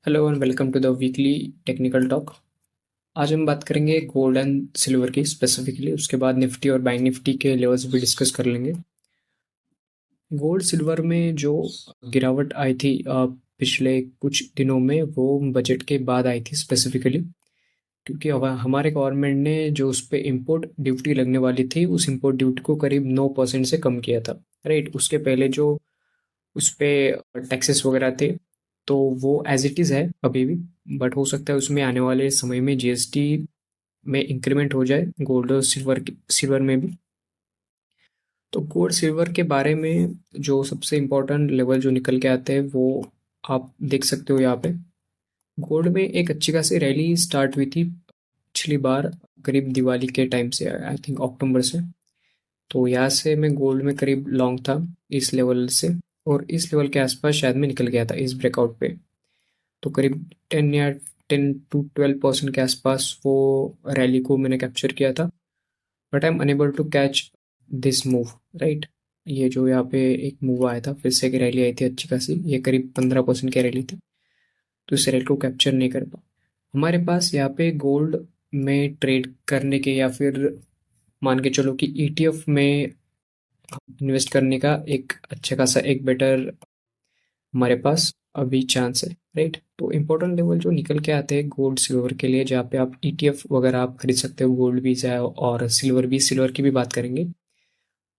Hello and welcome to the weekly technical talk. आज हम बात करेंगे गोल्ड एंड सिल्वर की स्पेसिफिकली, उसके बाद निफ्टी और बैंक निफ्टी के लेवल्स भी डिस्कस कर लेंगे। गोल्ड सिल्वर में जो गिरावट आई थी पिछले कुछ दिनों में, वो बजट के बाद आई थी स्पेसिफिकली, क्योंकि हमारे गवर्नमेंट ने जो उस पर इम्पोर्ट ड्यूटी लगने वाली थी, उस इम्पोर्ट ड्यूटी को करीब 9% से कम किया था। राइट, उसके पहले जो उस पे टैक्सेस वगैरह थे, तो वो एज इट इज़ है अभी भी। बट हो सकता है उसमें आने वाले समय में जीएसटी में इंक्रीमेंट हो जाए गोल्ड और सिल्वर में भी। तो गोल्ड सिल्वर के बारे में जो सबसे इम्पोर्टेंट लेवल जो निकल के आते हैं, वो आप देख सकते हो यहाँ पे। गोल्ड में एक अच्छी खासी रैली स्टार्ट हुई थी पिछली बार, करीब दिवाली के टाइम से, आई थिंक अक्टूबर से। तो यहाँ से मैं गोल्ड में करीब लॉन्ग था इस लेवल से, और इस लेवल के आसपास शायद मैं निकल गया था इस ब्रेकआउट पे। तो करीब 10 to 12% के आसपास वो रैली को मैंने कैप्चर किया था। But I am unable to catch this move. Right, ये जो यहाँ पे एक मूव आया था, फिर से एक रैली आई थी अच्छी खासी, ये करीब 15% की रैली थी। तो इस रैली को कैप्चर नहीं कर पा। हमारे पास यहाँ पे गोल्ड में ट्रेड करने के, या फिर मान के चलो कि ईटीएफ में इन्वेस्ट करने का एक अच्छा खासा एक बेटर हमारे पास अभी चांस है। राइट, तो इम्पोर्टेंट लेवल जो निकल के आते हैं गोल्ड सिल्वर के लिए, जहाँ पे आप ईटीएफ वगैरह आप खरीद सकते हो, गोल्ड भी है और सिल्वर भी, सिल्वर की भी बात करेंगे।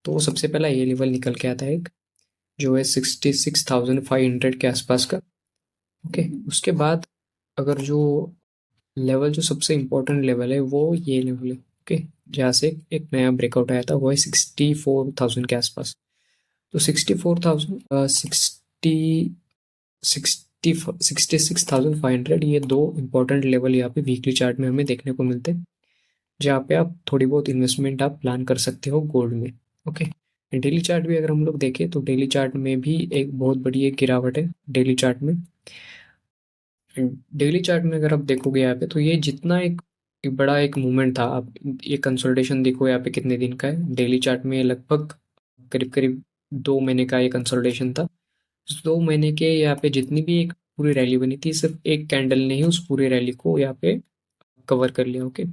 तो सबसे पहला ये लेवल निकल के आता है एक, जो है 66,500 के आसपास का। ओके, उसके बाद अगर जो लेवल जो सबसे इम्पोर्टेंट लेवल है, वो ये लेवल है। ओके, जहाँ से एक नया ब्रेकआउट आया था, वो है 64,000 के आसपास। तो 64,000, 66,500, ये दो इंपॉर्टेंट लेवल यहाँ पे वीकली चार्ट में हमें देखने को मिलते हैं, जहाँ पे आप थोड़ी बहुत इन्वेस्टमेंट आप प्लान कर सकते हो गोल्ड में। ओके, डेली चार्ट भी अगर हम लोग देखें, तो डेली चार्ट में भी एक बहुत बड़ी एक गिरावट है डेली चार्ट में। डेली चार्ट में अगर आप देखोगे यहाँ पे, तो ये जितना एक बड़ा एक मूवमेंट था, आप ये कंसोलिडेशन देखो यहाँ पे कितने दिन का है डेली चार्ट में, लगभग करीब करीब 2 महीने का ये कंसोलिडेशन था। उस 2 महीने के यहाँ पे जितनी भी एक पूरी रैली बनी थी, सिर्फ एक कैंडल ने ही उस पूरी रैली को यहाँ पे कवर कर लिया। ओके,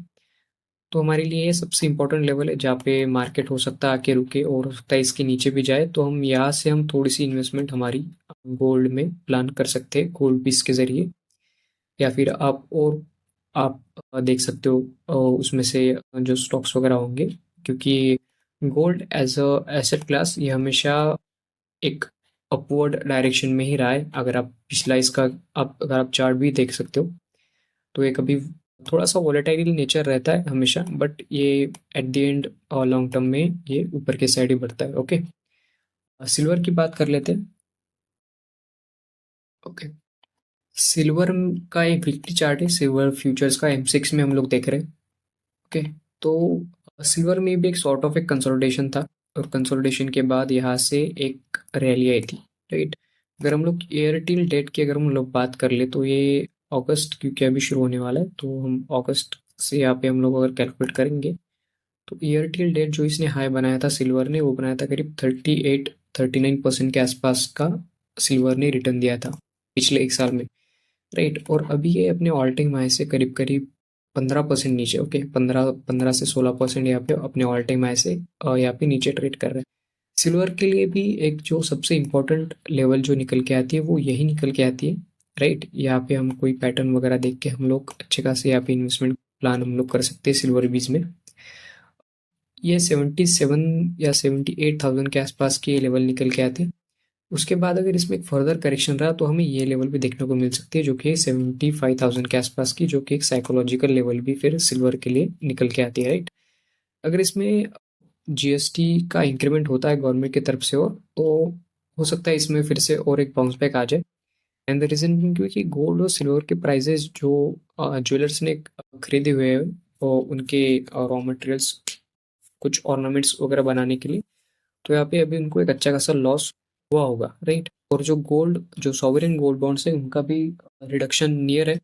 तो हमारे लिए ये सबसे इम्पोर्टेंट लेवल है, जहाँ पे मार्केट हो सकता है आके रुके, और हो सकता है इसके नीचे भी जाए, तो हम यहाँ से हम थोड़ी सी इन्वेस्टमेंट हमारी गोल्ड में प्लान कर सकते हैं गोल्ड पीस के जरिए। या फिर आप देख सकते हो उसमें से जो स्टॉक्स वगैरह होंगे, क्योंकि gold as a asset class ये हमेशा एक अपवर्ड डायरेक्शन में ही रहा है। अगर आप पिछला इसका, आप अगर आप चार्ट भी देख सकते हो, तो ये कभी थोड़ा सा वॉलेटाइल नेचर रहता है हमेशा, बट ये at the end long term में ये ऊपर के साइड ही बढ़ता है। ओके, सिल्वर की बात कर लेते हैं। ओके, सिल्वर का एक वीकली चार्ट है, सिल्वर फ्यूचर्स का M6 में हम लोग देख रहे हैं। ओके, तो सिल्वर में भी एक सॉर्ट ऑफ एक कंसोलिडेशन था, और कंसोलिडेशन के बाद यहाँ से एक रैली आई थी। राइट, अगर हम लोग एयरटेल डेट की अगर हम लोग बात कर ले, तो ये अगस्त, क्योंकि अभी शुरू होने वाला है, तो हम अगस्त से यहाँ पे हम लोग अगर कैलकुलेट करेंगे, तो एयरटेल डेट जो इसने हाई बनाया था सिल्वर ने, वो बनाया था करीब 38-39% के आसपास का सिल्वर ने रिटर्न दिया था पिछले एक साल में। राइट, और अभी ये अपने ऑल टाइम हाई से करीब करीब 15% नीचे। ओके, 15 से 16% यहाँ पे अपने ऑल टाइम हाई से यहाँ पे नीचे ट्रेड कर रहे हैं। सिल्वर के लिए भी एक जो सबसे इम्पोर्टेंट लेवल जो निकल के आती है, वो यही निकल के आती है। राइट, यहाँ पे हम कोई पैटर्न वगैरह देख के हम लोग अच्छे खासे यहाँ पे इन्वेस्टमेंट प्लान हम लोग कर सकते हैं सिल्वर बीज में। ये 77 या 78,000 के आसपास के लेवल निकल के आते हैं। उसके बाद अगर इसमें एक फर्दर करेक्शन रहा, तो हमें ये लेवल भी देखने को मिल सकती है, जो कि 75,000 के आसपास की, जो कि एक साइकोलॉजिकल लेवल भी फिर सिल्वर के लिए निकल के आती है। राइट, अगर इसमें जीएसटी का इंक्रीमेंट होता है गवर्नमेंट की तरफ से, और तो हो सकता है इसमें फिर से और एक बाउंस बैक आ जाए। एंड द रीजन क्योंकि गोल्ड और सिल्वर के प्राइजेस जो ज्वेलर्स ने खरीदे हुए हैं, वो उनके रॉ मटेरियल्स, कुछ ऑर्नामेंट्स वगैरह बनाने के लिए, तो यहाँ पे अभी उनको एक अच्छा खासा लॉस हुआ होगा। राइट, और जो गोल्ड, जो सॉवरेन गोल्ड बॉन्ड्स है, उनका भी रिडक्शन नियर है,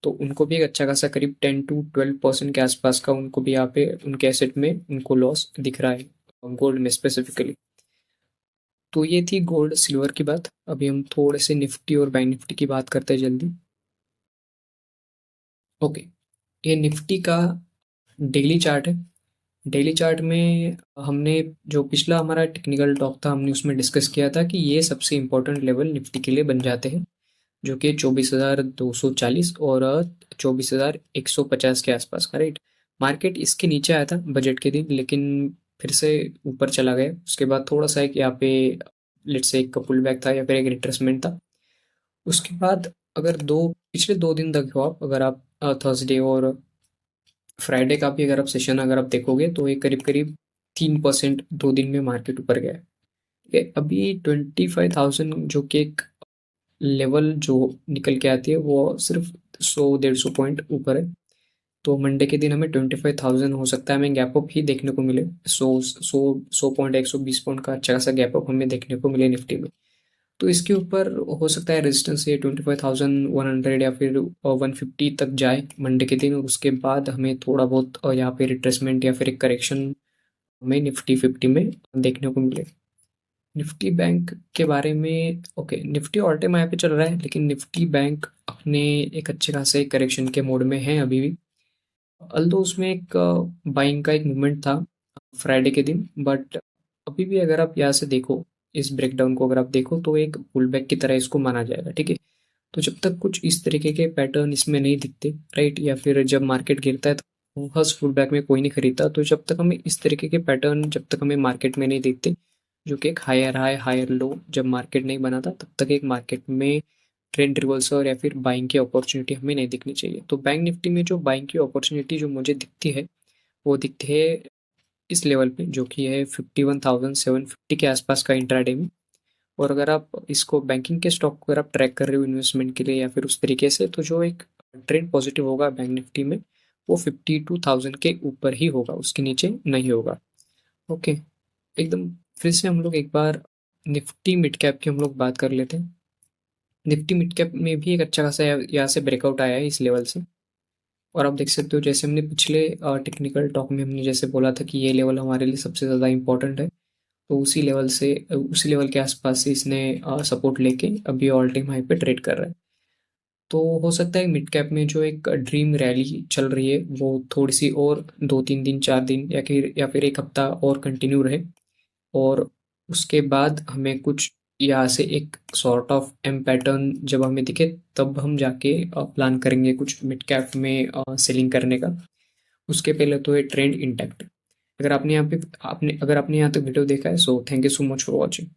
तो उनको भी एक अच्छा खासा करीब 10 to 12% के आसपास का उनको भी यहाँ पे उनके एसेट में उनको लॉस दिख रहा है गोल्ड में स्पेसिफिकली। तो ये थी गोल्ड सिल्वर की बात। अभी हम थोड़े से निफ्टी और बैंक निफ्टी की बात करते हैं जल्दी। ओके, ये निफ्टी का डेली चार्ट है। डेली चार्ट में हमने जो पिछला हमारा टेक्निकल टॉक था, हमने उसमें डिस्कस किया था कि ये सबसे इम्पोर्टेंट लेवल निफ्टी के लिए बन जाते हैं, जो कि 24,240 और 24,150 के आसपास का, राइट। मार्केट इसके नीचे आया था बजट के दिन, लेकिन फिर से ऊपर चला गया। उसके बाद थोड़ा सा एक यहाँ पे लेट्स से एक पुल बैक था या फिर एक रिट्रेसमेंट था। उसके बाद अगर दो पिछले 2 दिन तक हो आप, अगर आप थर्सडे और फ्राइडे का भी अगर आप सेशन अगर आप देखोगे, तो ये करीब करीब 3% 2 दिन में मार्केट ऊपर गया है। ठीक है, अभी 25,000 जो कि एक लेवल जो निकल के आती है, वो सिर्फ 100-150 पॉइंट ऊपर है। तो मंडे के दिन हमें 25,000 हो सकता है हमें गैप अप ही देखने को मिले। 100 पॉइंट 120 पॉइंट का अच्छा खासा गैप अप हमें देखने को मिले निफ्टी में। तो इसके ऊपर हो सकता है रेजिस्टेंस ये 25,100 या फिर 150 तक जाए मंडे के दिन, और उसके बाद हमें थोड़ा बहुत यहाँ पे रिट्रेसमेंट या फिर एक करेक्शन हमें निफ्टी 50 में देखने को मिले। निफ्टी बैंक के बारे में, okay, Nifty all time high पे चल रहा है, लेकिन निफ्टी बैंक अपने एक अच्छे खासे करेक्शन के मोड में है अभी भी। अल्दो उसमें एक बाइंग का एक मूवमेंट था फ्राइडे के दिन, बट अभी भी अगर आप यहाँ से देखो, इस ब्रेकडाउन को अगर आप देखो, तो एक पुल बैक की तरह इसको माना जाएगा। ठीक है, तो जब तक कुछ इस तरीके के पैटर्न इसमें नहीं दिखते, राइट, या फिर जब मार्केट गिरता है तो हर्ष पुल बैक में कोई नहीं खरीदता, तो जब तक हमें इस तरीके के पैटर्न जब तक हमें मार्केट में नहीं दिखते, जो कि एक हायर हाई हायर लो जब मार्केट नहीं बनाता, तब तक एक मार्केट में ट्रेंड रिवर्सल या फिर बाइंग की अपॉर्चुनिटी हमें नहीं दिखनी चाहिए। तो बैंक निफ्टी में जो बाइंग की अपॉर्चुनिटी जो मुझे दिखती है, वो दिखती है इस लेवल पे, जो कि है 51,750 के आसपास का इंट्राडे में। और अगर आप इसको बैंकिंग के स्टॉक को अगर आप ट्रैक कर रहे हो इन्वेस्टमेंट के लिए या फिर उस तरीके से, तो जो एक ट्रेंड पॉजिटिव होगा बैंक निफ्टी में, वो 52,000 के ऊपर ही होगा, उसके नीचे नहीं होगा। ओके, एकदम फिर से हम लोग एक बार निफ्टी मिड कैप की हम लोग बात कर लेते हैं। निफ्टी मिड कैप में भी एक अच्छा खासा यहाँ से ब्रेकआउट आया है इस लेवल से। और आप देख सकते हो, जैसे हमने पिछले टेक्निकल टॉक में हमने जैसे बोला था कि ये लेवल हमारे लिए सबसे ज़्यादा इंपॉर्टेंट है, तो उसी लेवल के आसपास से इसने सपोर्ट लेके अभी ऑल टाइम हाई पे ट्रेड कर रहा है। तो हो सकता है मिड कैप में जो एक ड्रीम रैली चल रही है, वो थोड़ी सी और 2-3 दिन 4 दिन या फिर एक हफ्ता और कंटिन्यू रहे, और उसके बाद हमें कुछ यहाँ से एक सॉर्ट ऑफ एम पैटर्न जब हमें दिखे, तब हम जाके प्लान करेंगे कुछ मिड कैप में सेलिंग करने का। उसके पहले तो ये ट्रेंड इंटैक्ट है। अगर आपने यहाँ तक वीडियो देखा है, so thank you so much for watching.